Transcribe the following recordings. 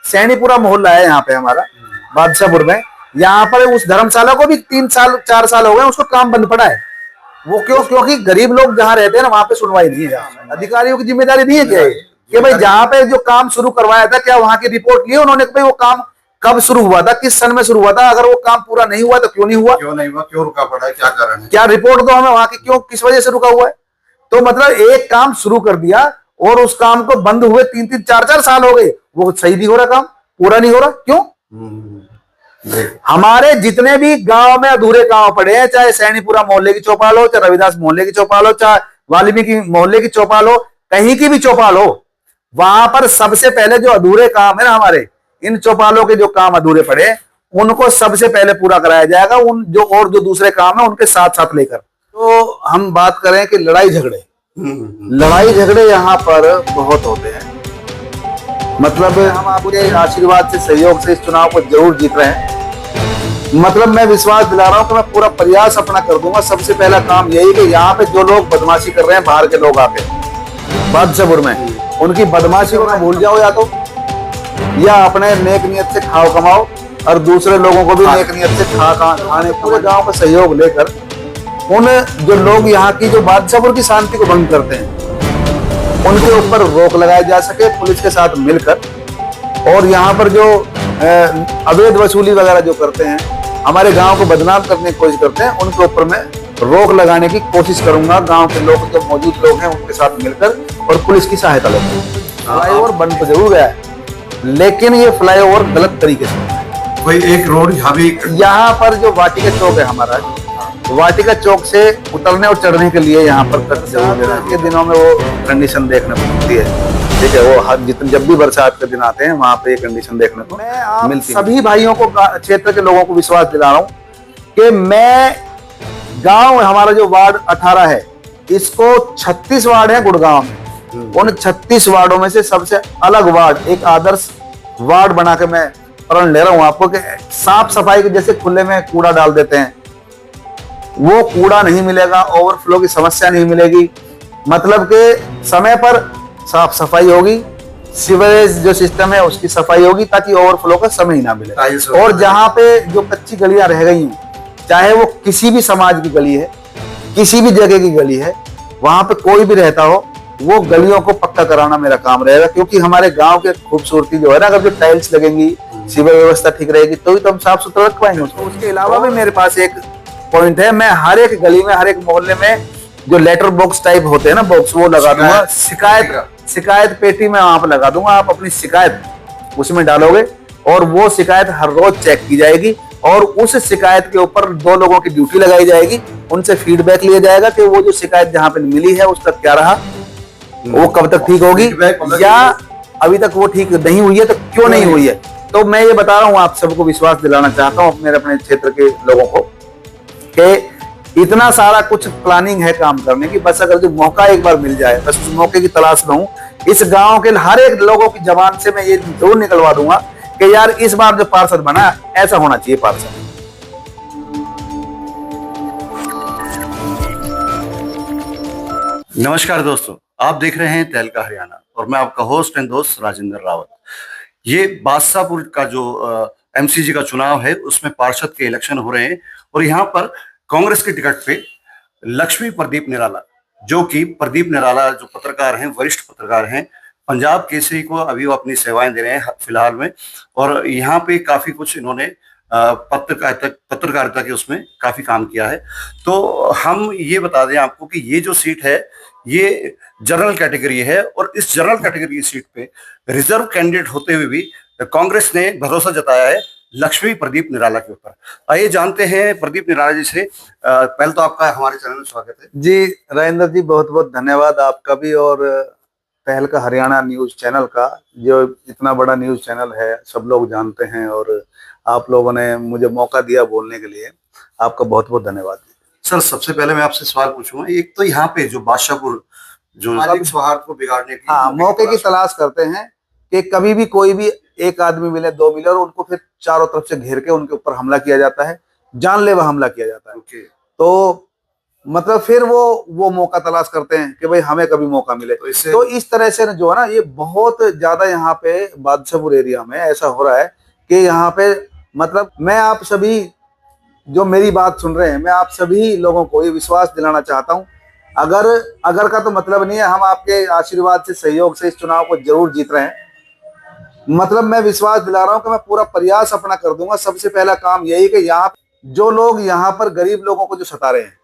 सैनीपुरा मोहल्ला है यहाँ पे हमारा बादशाहपुर में। यहाँ पर उस धर्मशाला को भी 3 साल 4 साल हो गए, उसको काम बंद पड़ा है। वो क्यों? क्योंकि गरीब लोग जहाँ रहते हैं ना, वहां पे सुनवाई नहीं है। अधिकारियों की जिम्मेदारी नहीं है क्या कि भाई जहाँ पे जो काम शुरू करवाया था, क्या वहां की रिपोर्ट ली उन्होंने? भाई वो काम कब शुरू हुआ था, किस सन में शुरू हुआ था? अगर वो काम पूरा नहीं हुआ तो क्यों नहीं हुआ, क्यों रुका पड़ा है, क्या कारण है? क्या रिपोर्ट दो हमें वहां की, क्यों किस वजह से रुका हुआ है। तो मतलब एक काम शुरू कर दिया और उस काम को बंद हुए 3-3 4-4 साल हो गए, वो सही नहीं हो रहा, काम पूरा नहीं हो रहा। क्यों? हमारे जितने भी गांव में अधूरे काम पड़े हैं, चाहे सैनीपुरा मोहल्ले की चौपाल हो, चाहे रविदास मोहल्ले की चौपाल हो, चाहे वाल्मीकि मोहल्ले की चौपाल हो, कहीं की भी चौपाल हो, वहां पर सबसे पहले जो अधूरे काम है ना, हमारे इन चौपालों के जो काम अधूरे पड़े उनको सबसे पहले पूरा कराया जाएगा। उन जो दूसरे काम है उनके साथ साथ लेकर। तो हम बात करें कि लड़ाई झगड़े यहाँ पर बहुत होते हैं। मतलब हम आपके आशीर्वाद से, सहयोग से इस चुनाव को जरूर जीत रहे हैं। मतलब मैं विश्वास दिला रहा हूं कि मैं पूरा प्रयास अपना कर दूंगा। सबसे पहला काम यही कि यहाँ पे जो लोग बदमाशी कर रहे हैं, बाहर के लोग आके बादशाहपुर में, उनकी बदमाशी को ना भूल जाओ, या अपने नेक नियत से खाओ कमाओ और दूसरे लोगों को भी नेक नियत से खाने। पूरे गांव का सहयोग लेकर उन जो लोग यहाँ की जो बादशाहपुर की शांति को भंग करते हैं, उनके ऊपर रोक लगाई जा सके पुलिस के साथ मिलकर। और यहाँ पर जो अवैध वसूली वगैरह जो करते हैं, हमारे गांव को बदनाम करने की कोशिश करते हैं, उनके ऊपर मैं रोक लगाने की कोशिश करूंगा। गांव के लोग जो मौजूद लोग हैं उनके साथ मिलकर और पुलिस की सहायता लेकर। फ्लाईओवर बन तो जरूर गया है, लेकिन ये फ्लाईओवर गलत तरीके से। कोई एक रोड यहाँ पर जो वाटिका चौक है हमारा, वाटिका चौक से उतरने और चढ़ने के लिए यहाँ पर के दिनों में वो कंडीशन देखने को मिलती है। ठीक है, वो जब भी बरसात के दिन आते हैं वहां पे ये कंडीशन देखने को मिलती है। सभी भाइयों को, क्षेत्र के लोगों को विश्वास दिला रहा हूँ कि मैं गांव, हमारा जो वार्ड 18 है, इसको 36 वार्ड है गुड़गांव में। उन 36 वार्डों में से सबसे अलग वार्ड, एक आदर्श वार्ड बना के मैं प्रण ले रहा हूँ आपको कि साफ सफाई के, जैसे खुले में कूड़ा डाल देते हैं, वो कूड़ा नहीं मिलेगा, ओवरफ्लो की समस्या नहीं मिलेगी। मतलब कि समय पर साफ सफाई होगी, सीवरेज जो सिस्टम है उसकी सफाई होगी, ताकि ओवरफ्लो का समय ही ना मिले। और जहाँ पे जो कच्ची गलियां रह गई हैं, चाहे वो किसी भी समाज की गली है, किसी भी जगह की गली है, वहां पे कोई भी रहता हो, वो गलियों को पक्का कराना मेरा काम रहेगा। क्योंकि हमारे गांव के खूबसूरती जो है ना, अगर जो टाइल्स लगेंगी, सीवर व्यवस्था ठीक रहेगी, तो ही तो हम साफ सुथरा रख पाएंगे उसको। उसके अलावा भी मेरे पास एक पॉइंट है, मैं हर एक गली में, हर एक मोहल्ले में जो लेटर बॉक्स टाइप होते हैं ना, बॉक्स, वो लगा दूंगा। शिकायत पेटी में वहां पर लगा दूंगा। आप अपनी शिकायत उसमें डालोगे और वो शिकायत हर रोज चेक की जाएगी और उस शिकायत के ऊपर 2 लोगों की ड्यूटी लगाई जाएगी। उनसे फीडबैक लिया जाएगा कि वो जो शिकायत जहां पे मिली है उसका क्या रहा, वो कब तक ठीक होगी, या अभी तक वो ठीक नहीं हुई है तो क्यों नहीं हुई है। तो मैं ये बता रहा हूँ, आप सबको विश्वास दिलाना चाहता हूँ, मेरे अपने क्षेत्र के लोगों को, कि इतना सारा कुछ प्लानिंग है काम करने की। बस अगर जो मौका एक बार मिल जाए, बस उस मौके की तलाश में हूँ। इस गांव के हर एक लोगों की जबान से मैं ये जरूर निकलवा दूंगा कि यार इस बार जो पार्षद बना, ऐसा होना चाहिए पार्षद। नमस्कार दोस्तों, आप देख रहे हैं तहलका हरियाणा और मैं आपका होस्ट एंड दोस्त राजेंद्र रावत। ये बादशाहपुर का जो एमसीजी का चुनाव है, उसमें पार्षद के इलेक्शन हो रहे हैं और यहाँ पर कांग्रेस के टिकट पे लक्ष्मी प्रदीप निराला, जो कि प्रदीप निराला जो पत्रकार हैं, वरिष्ठ पत्रकार हैं, पंजाब केसरी को अभी वो अपनी सेवाएं दे रहे हैं फिलहाल में। और यहाँ पे काफी कुछ इन्होंने पत्रकारिता के उसमें काफी काम किया है। तो हम ये बता दें आपको कि ये जो सीट है, ये जनरल कैटेगरी है और इस जनरल कैटेगरी की सीट पे रिजर्व कैंडिडेट होते हुए भी कांग्रेस ने भरोसा जताया है लक्ष्मी प्रदीप निराला के ऊपर। आइए जानते हैं प्रदीप निराला जी से। पहले तो आपका हमारे चैनल में स्वागत है जी। राजेंद्र जी, बहुत बहुत धन्यवाद आपका भी और तहलका हरियाणा न्यूज चैनल का, जो इतना बड़ा न्यूज चैनल है, सब लोग जानते हैं और आप लोगों ने मुझे मौका दिया बोलने के लिए, आपका बहुत बहुत धन्यवाद। सर, सबसे पहले मैं आपसे सवाल पूछूंगा, एक तो यहाँ पे जो बादशाहपुर जो सौहार्द को बिगाड़ने की मौके की तलाश करते हैं कि कभी भी कोई भी एक आदमी मिले, 2 मिले और उनको फिर चारों तरफ से घेर के उनके ऊपर हमला किया जाता है, जानलेवा हमला किया जाता है। तो मतलब फिर वो मौका तलाश करते हैं कि भाई हमें कभी मौका मिले। तो इससे तो इस तरह से जो है ना, ये बहुत ज्यादा यहाँ पे बादशाहपुर एरिया में ऐसा हो रहा है कि यहाँ पे मतलब मैं आप सभी जो मेरी बात सुन रहे हैं, मैं आप सभी लोगों को ये विश्वास दिलाना चाहता हूँ, अगर अगर का तो मतलब नहीं है, हम आपके आशीर्वाद से, सहयोग से इस चुनाव को जरूर जीत रहे हैं। मतलब मैं विश्वास दिला रहा हूँ कि मैं पूरा प्रयास अपना कर दूंगा। सबसे पहला काम यही कि यहाँ जो लोग यहाँ पर गरीब लोगों को जो सता रहे हैं,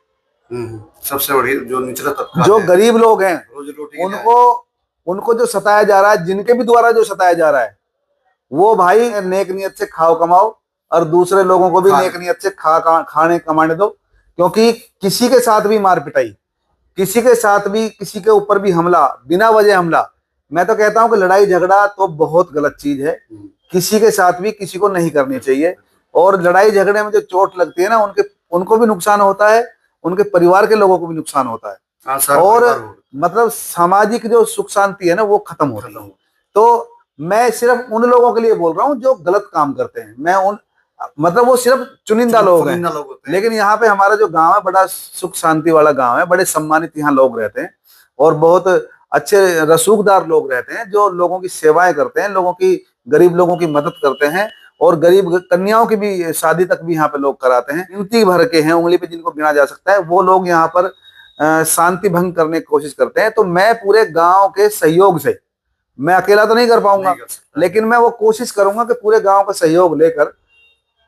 सबसे बड़ी जो निचला तबका जो है, गरीब लोग हैं, रोजी रोटी के लिए उनको उनको जो सताया जा रहा है, जिनके भी द्वारा जो सताया जा रहा है, वो भाई नेक नियत से खाओ कमाओ और दूसरे लोगों को भी नेक नियत से खाने कमाने दो। क्योंकि किसी के साथ भी मार पिटाई, किसी के साथ भी, किसी के ऊपर भी हमला, बिना वजह हमला, मैं तो कहता हूं कि लड़ाई झगड़ा तो बहुत गलत चीज है। किसी के साथ भी किसी को नहीं करनी चाहिए। और लड़ाई झगड़े में जो चोट लगती है ना, उनको भी नुकसान होता है, उनके परिवार के लोगों को भी नुकसान होता है, और मतलब सामाजिक जो सुख शांति है ना, वो खत्म होती है। तो मैं सिर्फ उन लोगों के लिए बोल रहा हूँ जो गलत काम करते हैं। मैं उन मतलब वो सिर्फ चुनिंदा लोग हैं, लेकिन यहाँ पे हमारा जो गांव है बड़ा सुख शांति वाला गांव है, बड़े सम्मानित यहाँ लोग रहते हैं और बहुत अच्छे रसूखदार लोग रहते हैं, जो लोगों की सेवाएं करते हैं, लोगों की, गरीब लोगों की मदद करते हैं, और गरीब कन्याओं की भी शादी तक भी यहाँ पे लोग कराते हैं। गिनती भर के हैं, उंगली पे जिनको गिना जा सकता है, वो लोग यहाँ पर शांति भंग करने की कोशिश करते हैं। तो मैं पूरे गांव के सहयोग से, मैं अकेला तो नहीं कर पाऊंगा, लेकिन मैं वो कोशिश करूंगा कि पूरे गांव का सहयोग लेकर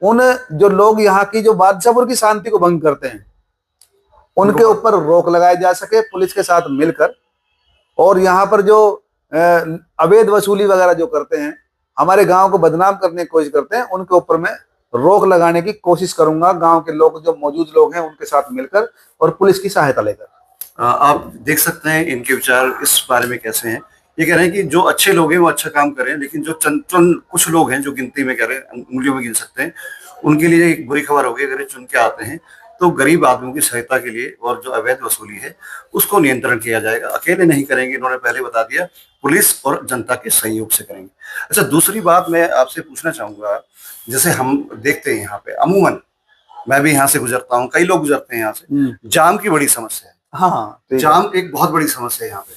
उन जो लोग यहाँ की जो बादशाहपुर की शांति को भंग करते हैं, उनके ऊपर रोक लगाई जा सके पुलिस के साथ मिलकर। और यहाँ पर जो अवैध वसूली वगैरह जो करते हैं, हमारे गांव को बदनाम करने की कोशिश करते हैं, उनके ऊपर मैं रोक लगाने की कोशिश करूंगा, गांव के लोग जो मौजूद लोग हैं उनके साथ मिलकर और पुलिस की सहायता लेकर। आप देख सकते हैं इनके विचार इस बारे में कैसे हैं। ये कह रहे हैं कि जो अच्छे लोग हैं वो अच्छा काम करें, लेकिन जो चंद कुछ लोग हैं जो गिनती में कह रहे हैं, उंगलियों में गिन सकते हैं, उनके लिए एक बुरी खबर होगी। अगर ये चुन के आते हैं तो गरीब आदमियों की सहायता के लिए और जो अवैध वसूली है उसको नियंत्रण किया जाएगा। अकेले नहीं करेंगे, इन्होंने पहले बता दिया, पुलिस और जनता के सहयोग से करेंगे। अच्छा, दूसरी बात मैं आपसे पूछना चाहूंगा, जैसे हम देखते हैं यहाँ पे अमूमन, मैं भी यहाँ से गुजरता हूँ, कई लोग गुजरते हैं यहाँ से, जाम की बड़ी समस्या है। हाँ, जाम एक बहुत बड़ी समस्या है यहाँ पे,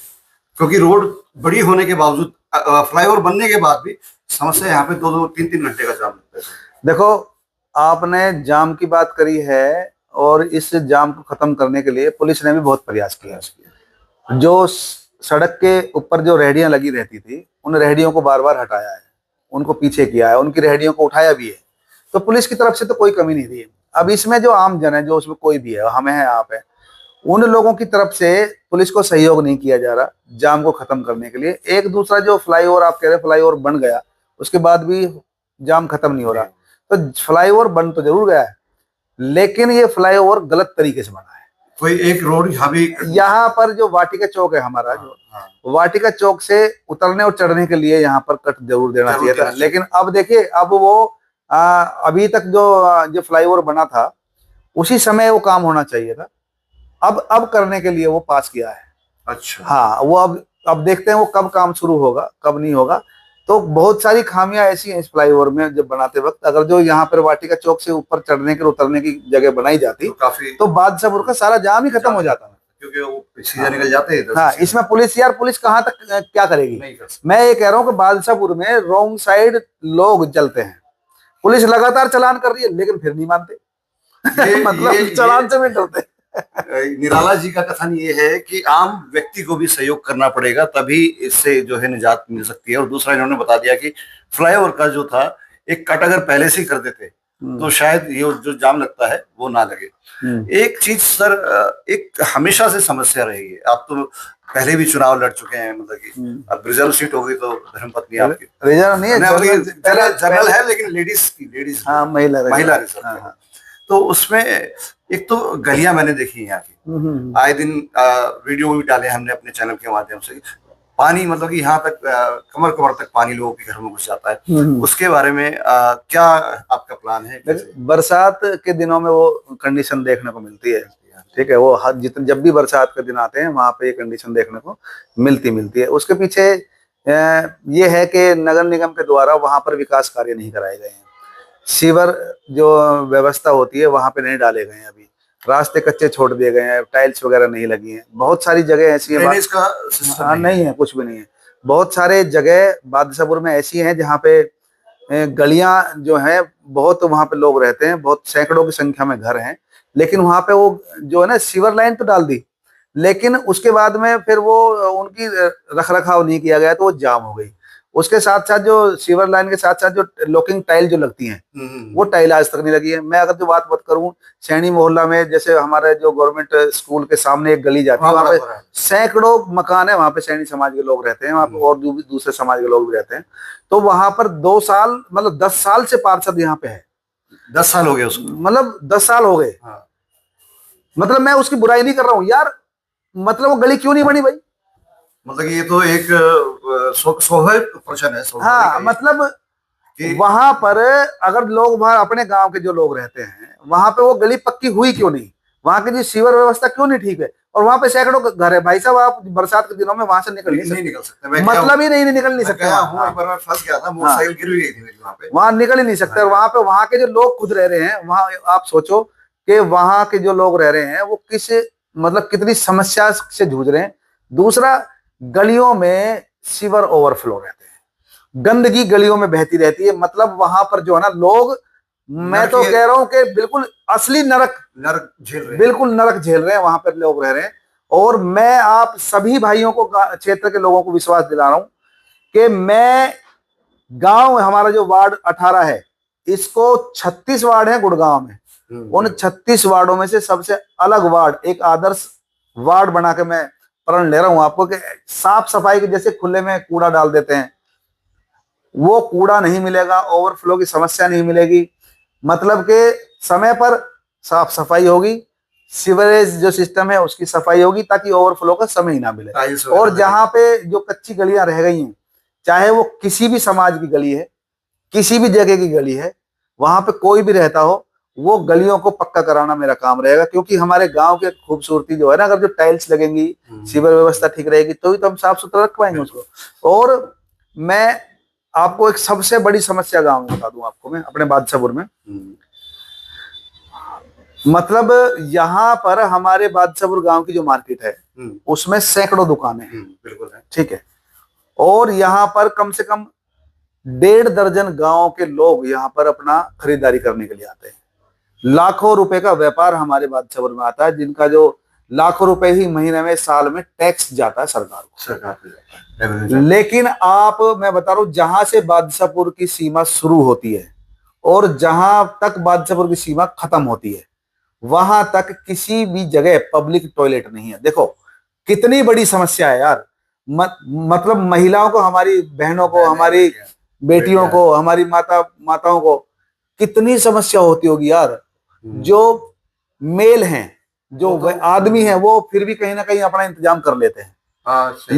क्योंकि रोड बड़ी होने के बावजूद, फ्लाईओवर बनने के बाद भी समस्या यहाँ पे 2-3 घंटे का जाम लगता है। देखो, आपने जाम की बात करी है, और इस जाम को खत्म करने के लिए पुलिस ने भी बहुत प्रयास किया। जो सड़क के ऊपर जो रेहड़ियां लगी रहती थी, उन रेहड़ियों को बार बार हटाया है, उनको पीछे किया है, उनकी रेहड़ियों को उठाया भी है। तो पुलिस की तरफ से तो कोई कमी नहीं थी। अब इसमें जो आम जन है, जो उसमें कोई भी है, हमें है, आप है, उन लोगों की तरफ से पुलिस को सहयोग नहीं किया जा रहा जाम को खत्म करने के लिए। एक दूसरा जो फ्लाईओवर आप कह रहे, फ्लाईओवर बन गया, उसके बाद भी जाम खत्म नहीं हो रहा। तो फ्लाईओवर बन तो जरूर गया है, लेकिन ये फ्लाईओवर गलत तरीके से बना है। कोई एक रोड यहाँ पर जो वाटिका चौक है हमारा, जो वाटिका चौक से उतरने और चढ़ने के लिए यहाँ पर कट जरूर देना चाहिए था। लेकिन अब देखिए, अब वो अभी तक जो फ्लाईओवर बना था, उसी समय वो काम होना चाहिए था। अब करने के लिए वो पास किया है। अच्छा, हाँ, वो अब देखते हैं वो कब काम शुरू होगा, कब नहीं होगा। तो बहुत सारी खामियां ऐसी हैं इस फ्लाईओवर में जब बनाते वक्त। अगर जो यहाँ पर वाटिका चौक से ऊपर चढ़ने के उतरने की जगह बनाई जाती तो बादशाहपुर का सारा जाम ही खत्म हो जाता, क्योंकि वो सीधा निकल जाते हैं। हाँ, इसमें पुलिस कहाँ तक क्या करेगी? मैं ये कह रहा हूँ कि बादशाहपुर में रॉन्ग साइड लोग चलते हैं, पुलिस लगातार चालान कर रही है, लेकिन फिर नहीं मानते। मतलब चालान से भी डरते। निराला जी का कथन ये है कि आम व्यक्ति को भी सहयोग करना पड़ेगा, तभी इससे जो है निजात मिल सकती है। और दूसरा, इन्होंने बता दिया कि फ्लाईओवर का जो था एक कट अगर पहले से ही कर देते तो शायद ये जो जाम लगता है वो ना लगे। एक चीज सर, एक हमेशा से समस्या रही है, आप तो पहले भी चुनाव लड़ चुके हैं, मतलब कि अब रिजर्व सीट हो गई तो धर्मपत्नी आपकी रिजर्व नहीं है, जनरल है, लेकिन लेडीज हाँ, महिला रिजर्व। तो उसमें एक तो गलियां मैंने देखी यहाँ की, आए दिन वीडियो भी डाले हमने अपने चैनल के माध्यम से। पानी मतलब कि यहाँ तक कमर कमर तक पानी लोगों के घर में घुस जाता है। उसके बारे में क्या आपका प्लान है? बरसात के दिनों में वो कंडीशन देखने को मिलती है, ठीक है। वो जब भी बरसात के दिन आते हैं वहां पे ये कंडीशन देखने को मिलती है। उसके पीछे ये है कि नगर निगम के द्वारा वहां पर विकास कार्य नहीं कराए गए हैं। सीवर जो व्यवस्था होती है वहां पे नहीं डाले गए हैं अभी, रास्ते कच्चे छोड़ दिए गए हैं, टाइल्स वगैरह नहीं लगी हैं, बहुत सारी जगह ऐसी है। ड्रेनेज का सिस्टम हाँ नहीं है, कुछ भी नहीं है। बहुत सारे जगह बादशाहपुर में ऐसी हैं जहाँ पे गलियां जो है बहुत, वहां पे लोग रहते हैं, बहुत सैकड़ों की संख्या में घर हैं, लेकिन वहां पे वो जो है ना सीवर लाइन तो डाल दी, लेकिन उसके बाद में फिर वो उनकी रख रखाव नहीं किया गया तो वो जाम हो गई। उसके साथ साथ जो सीवर लाइन के साथ साथ जो लॉकिंग टाइल जो लगती हैं, वो टाइल आज तक नहीं लगी है। मैं अगर जो बात करूं, सैनी मोहल्ला में जैसे हमारे जो गवर्नमेंट स्कूल के सामने एक गली जाती है, वहाँ पे सैकड़ों मकान है, वहाँ पे सैनी समाज के लोग रहते हैं, वहाँ पे और दूसरे समाज के लोग भी रहते हैं। तो वहां पर 2 साल मतलब 10 साल से पार्षद यहाँ पे है। 10 साल हो गए उसको, मतलब 10 साल हो गए। हाँ। मतलब मैं उसकी बुराई नहीं कर रहा हूँ यार, मतलब वो गली क्यों नहीं बनी भाई? मतलब ये तो एक स्वाभाविक प्रश्न है। हाँ मतलब वहां पर अगर लोग, वहां अपने गांव के जो लोग रहते हैं, वहां पे वो गली पक्की हुई क्यों नहीं? वहां की जो सीवर व्यवस्था क्यों नहीं ठीक है? और वहां पे सैकड़ों घर है भाई साहब, आप बरसात के दिनों में वहां से निकल नहीं सकते। मतलब ही नहीं निकल नहीं सकते। एक बार मैं फंस गया था, मोटरसाइकिल गिर भी गई थी मेरी वहां पे। वहां निकल ही नहीं सकते। और वहां पे वहां के जो लोग खुद रह रहे हैं वहां, आप सोचो कि वहां के जो लोग रह रहे हैं वो किस मतलब कितनी समस्या से जूझ रहे हैं। दूसरा, गलियों में सीवर ओवरफ्लो रहते हैं, गंदगी गलियों में बहती रहती है। मतलब वहां पर जो है ना लोग, मैं तो कह रहा हूं कि बिल्कुल असली नरक झेल रहे हैं, बिल्कुल नरक झेल रहे हैं, वहां पर लोग रह रहे हैं। और मैं आप सभी भाइयों को, क्षेत्र के लोगों को विश्वास दिला रहा हूं कि मैं, गांव हमारा जो वार्ड 18 है, इसको 36 वार्ड है गुड़गांव में, उन 36 वार्डों में से सबसे अलग वार्ड, एक आदर्श वार्ड बना के मैं प्रण ले रहा हूं आपको कि साफ सफाई के, जैसे खुले में कूड़ा डाल देते हैं, वो कूड़ा नहीं मिलेगा, ओवरफ्लो की समस्या नहीं मिलेगी। मतलब कि समय पर साफ सफाई होगी, सीवरेज जो सिस्टम है उसकी सफाई होगी, ताकि ओवरफ्लो का समय ही ना मिले। और जहां पे जो कच्ची गलियां रह गई हैं, चाहे वो किसी भी समाज की गली है, किसी भी जगह की गली है, वहां पे कोई भी रहता हो, वो गलियों को पक्का कराना मेरा काम रहेगा। क्योंकि हमारे गांव की खूबसूरती जो है ना, अगर जो टाइल्स लगेंगी, सीवर व्यवस्था ठीक रहेगी, तो ही तो हम साफ सुथरा रख पाएंगे उसको। और मैं आपको एक सबसे बड़ी समस्या गांव में बता दूं आपको, मैं अपने बादशाहपुर में, मतलब यहाँ पर हमारे बादशाहपुर गांव की जो मार्केट है उसमें सैकड़ों दुकानें हैं, बिल्कुल है, ठीक है। और यहाँ पर कम से कम 1.5 दर्जन गांव के लोग यहाँ पर अपना खरीदारी करने के लिए आते हैं। लाखों रुपए का व्यापार हमारे बादशाहपुर में आता है, जिनका जो लाखों रुपए ही महीने में, साल में टैक्स जाता है सरकार को। लेकिन आप, मैं बता रहा हूं, जहां से बादशाहपुर की सीमा शुरू होती है और जहां तक बादशाहपुर की सीमा खत्म होती है, वहां तक किसी भी जगह पब्लिक टॉयलेट नहीं है। देखो कितनी बड़ी समस्या है यार। मतलब महिलाओं को, हमारी बहनों को, हमारी बेटियों को, हमारी माताओं को कितनी समस्या होती होगी यार। जो मेल हैं, जो आदमी हैं, वो फिर भी कहीं ना कहीं अपना इंतजाम कर लेते हैं,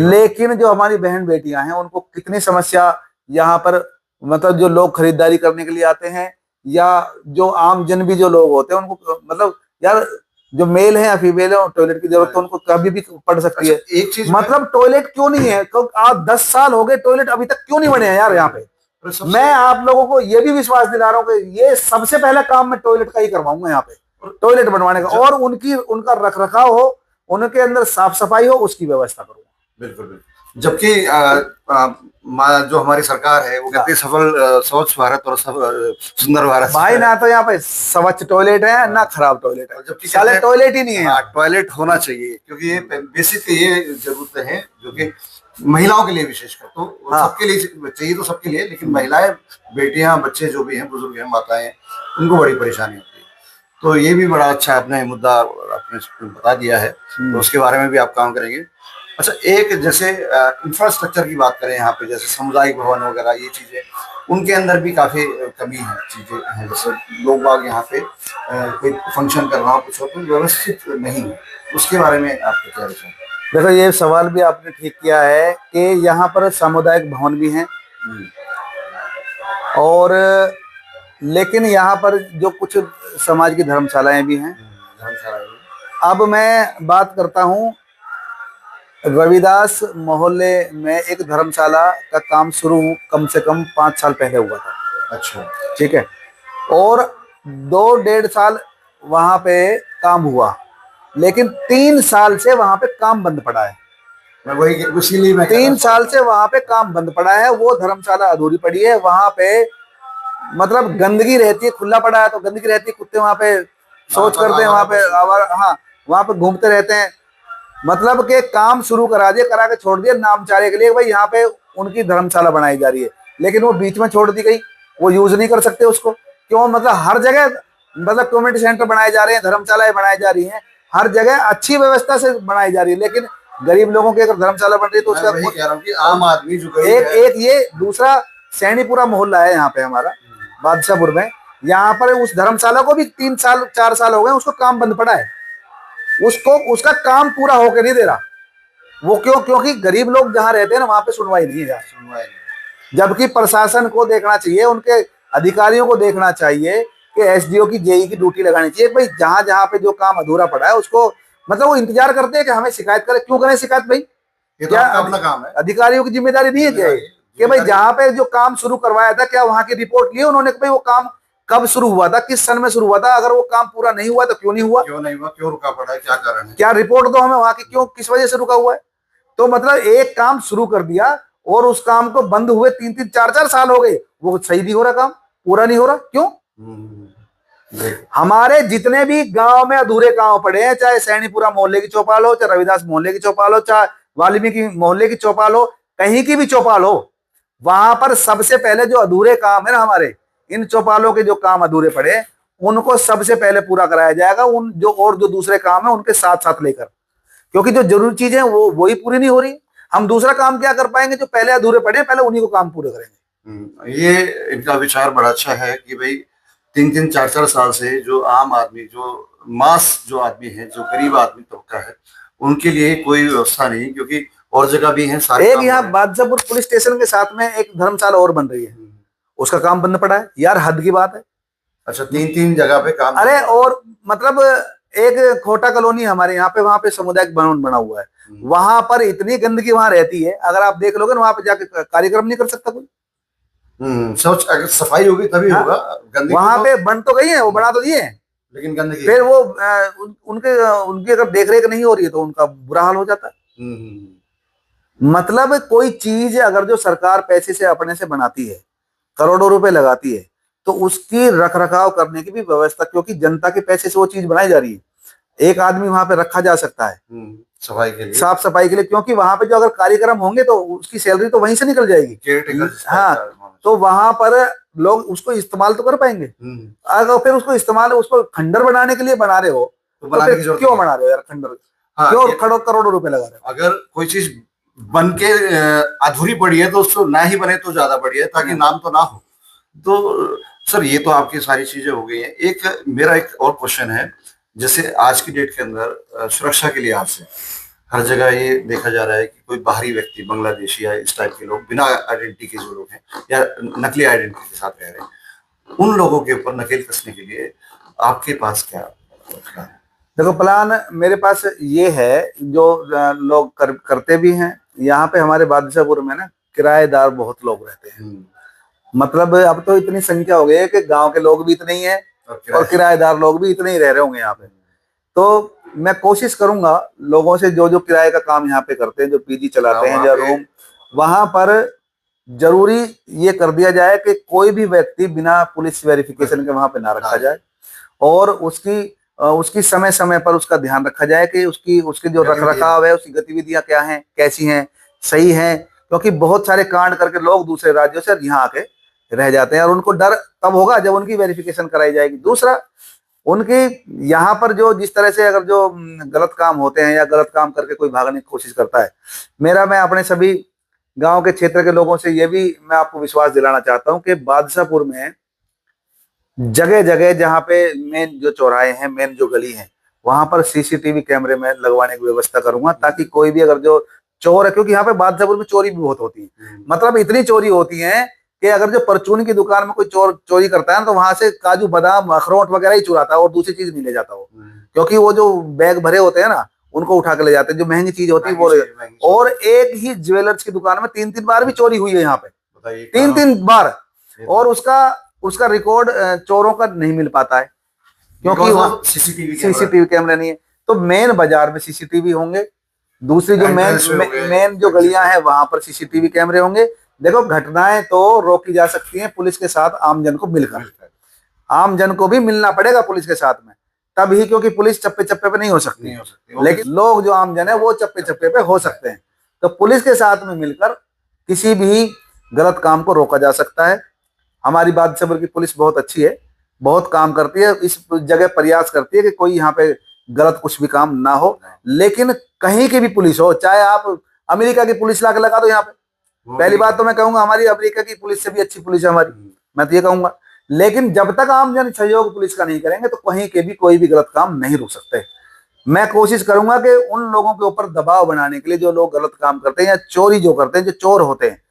लेकिन जो हमारी बहन बेटियां हैं उनको कितनी समस्या यहाँ पर, मतलब जो लोग खरीदारी करने के लिए आते हैं, या जो आम जन भी जो लोग होते हैं, उनको मतलब यार, जो मेल है या फीमेल है, टॉयलेट की जरूरत तो उनको कभी भी पड़ सकती है। एक चीज, मतलब टॉयलेट क्यों नहीं है? आप 10 साल हो गए, टॉयलेट अभी तक क्यों नहीं बने हैं यार यहाँ पे? मैं आप लोगों को ये भी विश्वास दिला रहा हूँ कि ये सबसे पहला काम मैं टॉयलेट का ही करवाऊंगा यहाँ पे, टॉयलेट बनवाने का, और उनका रख रखाव हो, उनके अंदर साफ सफाई हो, उसकी व्यवस्था करूंगा। बिल्कुल बिल्कुल। जबकि जो हमारी सरकार है वो कहती है सफल स्वच्छ भारत और सुंदर भारत। भाई ना तो यहाँ पे स्वच्छ टॉयलेट है ना खराब टॉयलेट है, जबकि टॉयलेट ही नहीं है। टॉयलेट होना चाहिए, क्योंकि ये बेसिक ये जरूरतें हैं जो कि महिलाओं के लिए विशेषकर, तो सबके लिए चाहिए, तो सबके लिए, लेकिन महिलाएं, बेटियां, बच्चे जो भी हैं, बुजुर्ग हैं, माताएं, उनको बड़ी परेशानी होती है। तो ये भी बड़ा अच्छा आपने मुद्दा आपने बता दिया है, तो उसके बारे में भी आप काम करेंगे। अच्छा, एक जैसे इंफ्रास्ट्रक्चर की बात करें यहाँ पे, जैसे सामुदायिक भवन वगैरह, ये चीजें, उनके अंदर भी काफी कमी है, चीजें हैं। जैसे लोग बाग यहाँ पे कोई फंक्शन करना हो, कुछ हो, तो व्यवस्थित नहीं है, उसके बारे में आपको क्या विचार? देखो ये सवाल भी आपने ठीक किया है कि यहाँ पर सामुदायिक भवन भी हैं, और लेकिन यहाँ पर जो कुछ समाज की धर्मशालाएं भी हैं। अब मैं बात करता हूँ, रविदास मोहल्ले में एक धर्मशाला का काम शुरू कम से कम 5 साल पहले हुआ था। अच्छा, ठीक है। और 2-1.5 साल वहां पे काम हुआ, लेकिन 3 साल से वहां पे काम बंद पड़ा है। मैं वही इसीलिए मैं 3 साल से वहां पे काम बंद पड़ा है, वो धर्मशाला अधूरी पड़ी है। वहां पे मतलब गंदगी रहती है, खुला पड़ा है तो गंदगी रहती है, कुत्ते वहां पे शौच करते हैं, वहां पे हाँ वहां पे घूमते रहते हैं। मतलब के काम शुरू करा दिया, करा के छोड़ दिया नामचारे के लिए, भाई यहाँ पे उनकी धर्मशाला बनाई जा रही है, लेकिन वो बीच में छोड़ दी गई, वो यूज नहीं कर सकते उसको। क्यों? मतलब हर जगह मतलब कम्युनिटी सेंटर बनाए जा रहे हैं, धर्मशालाएं बनाई जा रही हैं, हर जगह अच्छी व्यवस्था से बनाई जा रही है, लेकिन गरीब लोगों की अगर धर्मशाला बन रही है तो मैं उसका वही कह रहा हूँ कि आम आदमी जो गरीब एक है, एक ये दूसरा सैनीपुरा मोहल्ला है यहाँ पे हमारा बादशाहपुर में, यहाँ पर उस धर्मशाला को भी 3 साल 4 साल हो गए, उसको काम बंद पड़ा है, उसको उसका काम पूरा होकर नहीं दे रहा। वो क्यों? क्योंकि गरीब लोग जहाँ रहते हैं ना वहां पे सुनवाई नहीं है यार। सुनवाई नहीं। जबकि प्रशासन को देखना चाहिए, उनके अधिकारियों को देखना चाहिए कि एसडीओ की जेई की ड्यूटी लगानी चाहिए, भाई जहां जहां पे जो काम अधूरा पड़ा है उसको, मतलब वो इंतजार करते हैं कि हमें शिकायत करें। क्यों करें शिकायत भाई? ये तो क्या आपका अपना काम है। अधिकारियों की जिम्मेदारी नहीं है क्या ये? कि भाई जहां पे जो काम शुरू करवाया था, क्या वहां की रिपोर्ट ली उन्होंने कि भाई वो काम कब शुरू हुआ था, किस सन में शुरू हुआ था, अगर वो काम पूरा नहीं हुआ तो क्यों नहीं हुआ, क्यों नहीं हुआ, क्यों रुका पड़ा है, क्या कारण है? क्या रिपोर्ट दो हमें वहां की, क्यों किस वजह से रुका हुआ है। तो मतलब एक काम शुरू कर दिया और उस काम को बंद हुए 3-3 4-4 साल हो गए, वो सही नहीं हो रहा, काम पूरा नहीं हो रहा। क्यों? हमारे जितने भी गांव में अधूरे काम पड़े हैं, चाहे सैनीपुरा मोहल्ले की चौपाल हो, चाहे रविदास मोहल्ले की चौपाल हो, चाहे वाल्मीकि मोहल्ले की चौपाल हो, कहीं की भी चौपाल हो, वहां पर सबसे पहले जो अधूरे काम है ना, हमारे इन चौपालों के जो काम अधूरे पड़े हैं उनको सबसे पहले पूरा कराया जाएगा, उन जो दूसरे काम है उनके साथ साथ लेकर, क्योंकि जो जरूरी चीजें हैं वो वही पूरी नहीं हो रही। हम दूसरा काम क्या कर पाएंगे? जो पहले अधूरे पड़े हैं पहले उन्हीं को काम पूरे करेंगे। ये इनका विचार बड़ा अच्छा है कि भाई 3-3 4-4 साल से जो आम आदमी, जो मास जो आदमी है, जो गरीब आदमी तबका है, उनके लिए कोई व्यवस्था नहीं, क्योंकि और जगह भी है सारे एक काम हो यहाँ रहे हैं। बादशाहपुर पुलिस स्टेशन के साथ में एक धर्मशाला और बन रही है, उसका काम बंद पड़ा है यार, हद की बात है। अच्छा, 3-3 जगह पे काम। अरे और मतलब एक खोटा कॉलोनी हमारे यहाँ पे, वहां पे सामुदायिक भवन बना हुआ है, वहां पर इतनी गंदगी वहां रहती है, अगर आप देख लोगे ना वहां पे जाके कार्यक्रम नहीं कर सकता कोई। सोच, अगर सफाई होगी तभी हाँ? होगा। गंदगी वहां तो, पे बन तो गई है, वो बना तो दिए हैं, लेकिन गंदगी फिर वो उनकी अगर देखरेख नहीं हो रही है तो उनका बुरा हाल हो जाता है। मतलब कोई चीज अगर जो सरकार पैसे से अपने से बनाती है, करोड़ों रुपए लगाती है, तो उसकी रख रखाव करने की भी व्यवस्था, क्योंकि जनता के पैसे से वो चीज बनाई जा रही है, एक आदमी वहां पे रखा जा सकता है सफाई के लिए, साफ सफाई के लिए, क्योंकि वहां पे जो अगर कार्यक्रम होंगे तो उसकी सैलरी तो वहीं से निकल जाएगी। केयरटेकर। हाँ, तो वहां पर लोग उसको इस्तेमाल तो कर पाएंगे। अगर फिर उसको इस्तेमाल, उसको खंडर बनाने के लिए बना रहे हो तो फिर क्यों बना रहे हो यार खंडर? हाँ, क्यों करोड़ों रुपए लगा रहे हो? अगर कोई चीज बन के अधूरी पड़ी है तो उसको ना ही बने तो ज्यादा बढ़िया है, ताकि नाम तो ना हो। तो सर, ये तो आपकी सारी चीजें हो गई हैं। मेरा एक और क्वेश्चन है, जैसे आज की डेट के अंदर सुरक्षा के लिहाज से हर जगह ये देखा जा रहा है कि कोई बाहरी व्यक्ति, बांग्लादेशी या इस टाइप के लोग, बिना आइडेंटिटी के जो लोग हैं या नकली आइडेंटिटी के साथ रह रहे हैं, उन लोगों के ऊपर नकेल कसने के लिए आपके पास क्या है? देखो प्लान मेरे पास ये है, जो लोग करते भी हैं यहाँ पे हमारे बादशाहपुर में ना, किराएदार बहुत लोग रहते हैं। मतलब अब तो इतनी संख्या हो गई है कि गांव के लोग भी इतने ही हैं और किराएदार लोग भी इतने ही रह रहे होंगे यहाँ पे। तो मैं कोशिश करूंगा लोगों से, जो जो किराए का काम यहाँ पे करते हैं, जो पीजी चलाते हैं या रूम, वहां पर जरूरी ये कर दिया जाए कि कोई भी व्यक्ति बिना पुलिस वेरिफिकेशन के वहां पे ना रखा जाए, और उसकी समय समय पर उसका ध्यान रखा जाए कि उसकी जो रख रखाव है, उसकी गतिविधियां क्या हैं, कैसी हैं, सही हैं। क्योंकि बहुत सारे कांड करके लोग दूसरे राज्यों से यहाँ आके रह जाते हैं, और उनको डर तब होगा जब उनकी वेरिफिकेशन कराई जाएगी। दूसरा, उनकी यहाँ पर जो जिस तरह से अगर जो गलत काम होते हैं या गलत काम करके कोई भागने की कोशिश करता है, मैं अपने सभी गांव के क्षेत्र के लोगों से ये भी मैं आपको विश्वास दिलाना चाहता हूं कि बादशाहपुर में जगह जगह जहाँ पे मेन जो चौराहे हैं, मेन जो गली है, वहां पर सीसीटीवी कैमरे में लगवाने की व्यवस्था करूंगा, ताकि कोई भी अगर जो चोर है, क्योंकि यहाँ पे बादशाहपुर में चोरी भी बहुत होती है, मतलब इतनी चोरी होती है कि अगर जो परचून की दुकान में कोई चोरी करता है ना, तो वहां से काजू बादाम अखरोट वगैरह ही चुराता है और दूसरी चीज नहीं ले जाता वो, क्योंकि वो जो बैग भरे होते हैं ना उनको उठा के ले जाते हैं, जो महंगी चीज होती है वो। और एक ही ज्वेलर्स की दुकान में 3-3 बार भी चोरी हुई है यहाँ पे, 3-3 बार, और उसका रिकॉर्ड चोरों का नहीं मिल पाता है। क्योंकि वहाँ सीसीटीवी कैमरे नहीं है। तो मेन बाजार में सीसीटीवी होंगे, दूसरी जो Entrance में हो गए। मेन जो गलियां हैं वहां पर सीसीटीवी कैमरे होंगे। देखो घटनाएं तो रोकी जा सकती हैं पुलिस के साथ आमजन को मिलकर, आमजन को भी मिलना पड़ेगा पुलिस के साथ में, तभी, क्योंकि पुलिस चप्पे चप्पे पे नहीं हो सकती, लेकिन लोग जो आमजन है वो चप्पे चप्पे पे हो सकते हैं। तो पुलिस के साथ में मिलकर किसी भी गलत काम को रोका जा सकता है। हमारी बादशाहपुर की पुलिस बहुत अच्छी है, बहुत काम करती है, इस जगह प्रयास करती है कि कोई यहाँ पे गलत कुछ भी काम ना हो। लेकिन कहीं की भी पुलिस हो, चाहे आप अमेरिका की पुलिस ला के लगा दो यहाँ पे, पहली बात तो मैं कहूंगा हमारी अमेरिका की पुलिस से भी अच्छी पुलिस है हमारी, मैं तो ये कहूंगा। लेकिन जब तक आमजन सहयोग पुलिस का नहीं करेंगे तो कहीं के भी कोई भी गलत काम नहीं रुक सकते। मैं कोशिश करूंगा कि उन लोगों के ऊपर दबाव बनाने के लिए जो लोग गलत काम करते हैं या चोरी जो करते हैं, जो चोर होते हैं,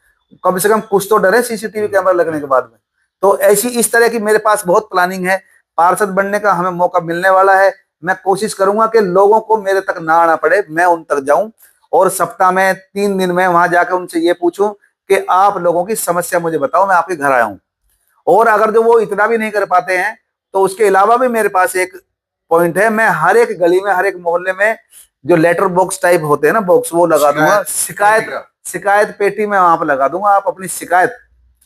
कम से कम कुछ तो डरे सीसीटीवी कैमरा लगने के बाद में। तो ऐसी इस तरह की मेरे पास बहुत प्लानिंग है। पार्षद बनने का हमें मौका मिलने वाला है, मैं कोशिश करूंगा कि लोगों को मेरे तक ना आना पड़े, मैं उन तक जाऊं और सप्ताह में 3 दिन में वहां जाकर उनसे ये पूछूं कि आप लोगों की समस्या मुझे बताओ, मैं आपके घर आया हूं। और अगर जो वो इतना भी नहीं कर पाते हैं तो उसके अलावा भी मेरे पास एक पॉइंट है, मैं हर एक गली में, हर एक मोहल्ले में जो लेटर बॉक्स टाइप होते हैं ना, बॉक्स, वो लगा दूंगा। शिकायत पेटी में वहां पर लगा दूंगा, आप अपनी शिकायत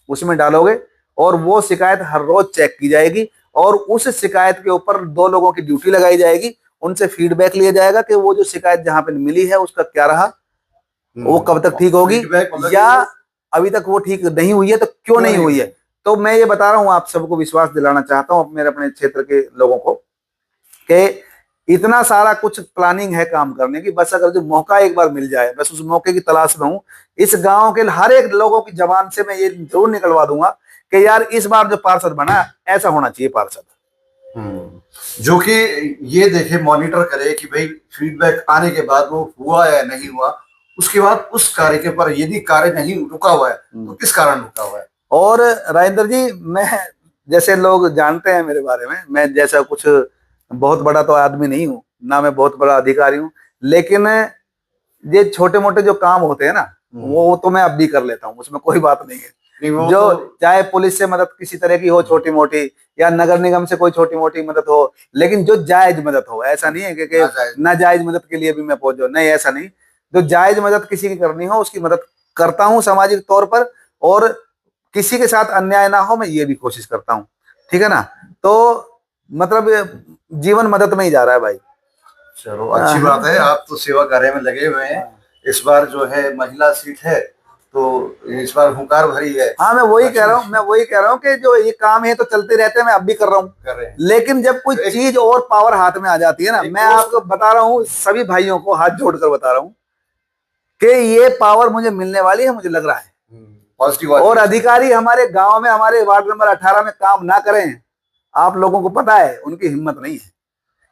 उसमें डालोगे और वो शिकायत हर रोज चेक की जाएगी और उस शिकायत के ऊपर 2 लोगों की ड्यूटी लगाई जाएगी, उनसे फीडबैक लिया जाएगा कि वो जो शिकायत जहां पे मिली है उसका क्या रहा, वो कब तक ठीक होगी, या अभी तक वो ठीक नहीं हुई है तो क्यों नहीं हुई है। तो मैं ये बता रहा हूं, आप सबको विश्वास दिलाना चाहता हूं, मेरे अपने क्षेत्र के लोगों को, कि इतना सारा कुछ प्लानिंग है काम करने की, बस अगर जो मौका एक बार मिल जाए, बस उस मौके की तलाश में हूं। इस गांव के हर एक लोगों की जबान से मैं ये जरूर निकलवा दूंगा कि यार इस बार जो पार्षद बना ऐसा होना चाहिए पार्षद, जो कि ये देखे, मॉनिटर करे कि भाई फीडबैक आने के बाद वो हुआ या नहीं हुआ, उसके बाद उस कार्य के पर यदि कार्य नहीं रुका हुआ है तो किस कारण रुका हुआ है। और राजेंद्र जी, मैं, जैसे लोग जानते हैं मेरे बारे में, मैं जैसा कुछ बहुत बड़ा तो आदमी नहीं हूं, ना मैं बहुत बड़ा अधिकारी हूं, लेकिन ये छोटे मोटे जो काम होते हैं ना, वो तो मैं अब भी कर लेता हूं, उसमें कोई बात नहीं है। जो चाहे पुलिस से मदद किसी तरह की हो छोटी मोटी, या नगर निगम से कोई छोटी मोटी मदद हो, लेकिन जो जायज मदद हो, ऐसा नहीं है कि नाजायज मदद के लिए भी मैं पहुंच जाऊं, नहीं ऐसा नहीं। जो जायज मदद किसी की करनी हो उसकी मदद करता हूं सामाजिक तौर पर, और किसी के साथ अन्याय ना हो मैं ये भी कोशिश करता हूं, ठीक है ना। तो मतलब जीवन मदद में ही जा रहा है भाई। चलो अच्छी बात है, आप तो सेवा कार्य में लगे हुए हैं। इस बार जो है महिला सीट है तो इस बार हुंकार भरी है। हाँ, मैं वही कह रहा हूँ कि जो ये काम है तो चलते रहते हैं, मैं अब भी कर रहा हूँ, लेकिन जब कोई चीज और पावर हाथ में आ जाती है ना, मैं आपको बता रहा हूँ, सभी भाइयों को हाथ जोड़कर बता रहा हूँ कि ये पावर मुझे मिलने वाली है, मुझे लग रहा है। और अधिकारी हमारे गांव में, हमारे वार्ड नंबर 18 में काम ना करें, आप लोगों को पता है उनकी हिम्मत नहीं है।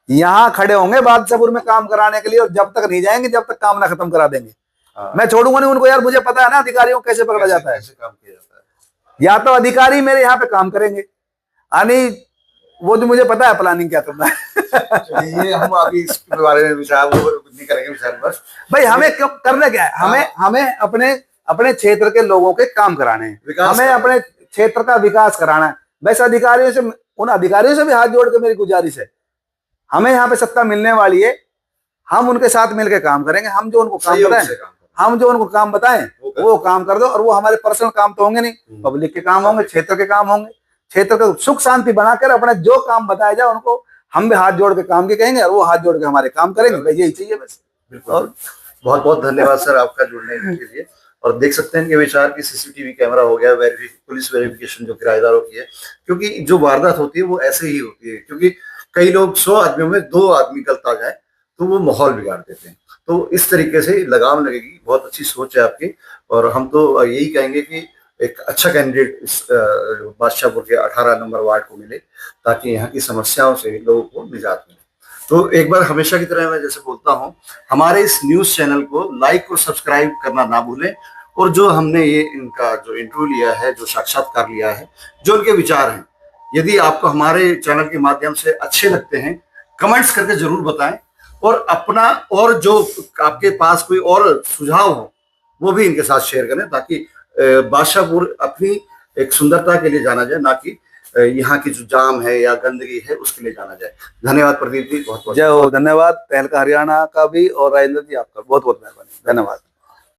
यहाँ खड़े होंगे बादशाहपुर में काम कराने के लिए, और जब तक नहीं जाएंगे जब तक काम ना खत्म करा देंगे। मैं छोड़ूंगा नहीं उनको यार, मुझे पता है ना अधिकारियों को कैसे पकड़ा जाता है, काम किया जाता है। या तो अधिकारी मेरे यहाँ पे काम करेंगे, यानी वो जो मुझे पता है प्लानिंग क्या करना है। ये हम अभी इसके बारे में विचार नहीं करेंगे, विचार बस भाई हमें करना क्या है, हमें अपने क्षेत्र के लोगों के काम कराने हैं, हमें अपने क्षेत्र का विकास कराना है। वैसे अधिकारियों से, उन अधिकारियों से भी हाथ जोड़ के मेरी गुजारिश है, हमें यहाँ पे सत्ता मिलने वाली है, हम उनके साथ मिलकर काम करेंगे। हम जो उनको काम बताएं वो काम कर दो, और वो हमारे पर्सनल काम तो होंगे नहीं, पब्लिक के काम होंगे, क्षेत्र के काम होंगे। क्षेत्र का सुख शांति बनाकर अपना जो काम बताया जाए उनको हम भी हाथ जोड़ के काम के कहेंगे, और वो हाथ जोड़ के हमारे काम करेंगे। भाई यही चाहिए बस। और बहुत बहुत धन्यवाद सर आपका जुड़ने के लिए। और देख सकते हैं कि विचार की सीसीटीवी कैमरा हो गया, पुलिस वेरिफिकेशन जो किराएदारों की है, क्योंकि जो वारदात होती है वो ऐसे ही होती है, क्योंकि कई लोग 100 आदमियों में 2 आदमी गलत आ जाए तो वो माहौल बिगाड़ देते हैं। तो इस तरीके से लगाम लगेगी। बहुत अच्छी सोच है आपकी, और हम तो यही कहेंगे कि एक अच्छा कैंडिडेट इस बादशाहपुर के 18 नंबर वार्ड को मिले, ताकि यहाँ की समस्याओं से लोगों को निजात मिले। तो एक बार हमेशा की तरह मैं जैसे बोलता हूँ, हमारे इस न्यूज चैनल को लाइक और सब्सक्राइब करना ना भूलें। और जो हमने ये इनका जो इंटरव्यू लिया है, जो साक्षात्कार लिया है, जो उनके विचार हैं, यदि आपको हमारे चैनल के माध्यम से अच्छे लगते हैं, कमेंट्स करके जरूर बताएं। और अपना, और जो आपके पास कोई और सुझाव हो वो भी इनके साथ शेयर करें, ताकि बादशाहपुर अपनी एक सुंदरता के लिए जाना जाए, ना कि यहाँ की जो जाम है या गंदगी है उसके लिए जाना जाए। धन्यवाद प्रदीप जी, बहुत बहुत जय हो। धन्यवाद तहलका हरियाणा का भी, और राजेंद्र जी आपका बहुत बहुत मेहरबानी, धन्यवाद।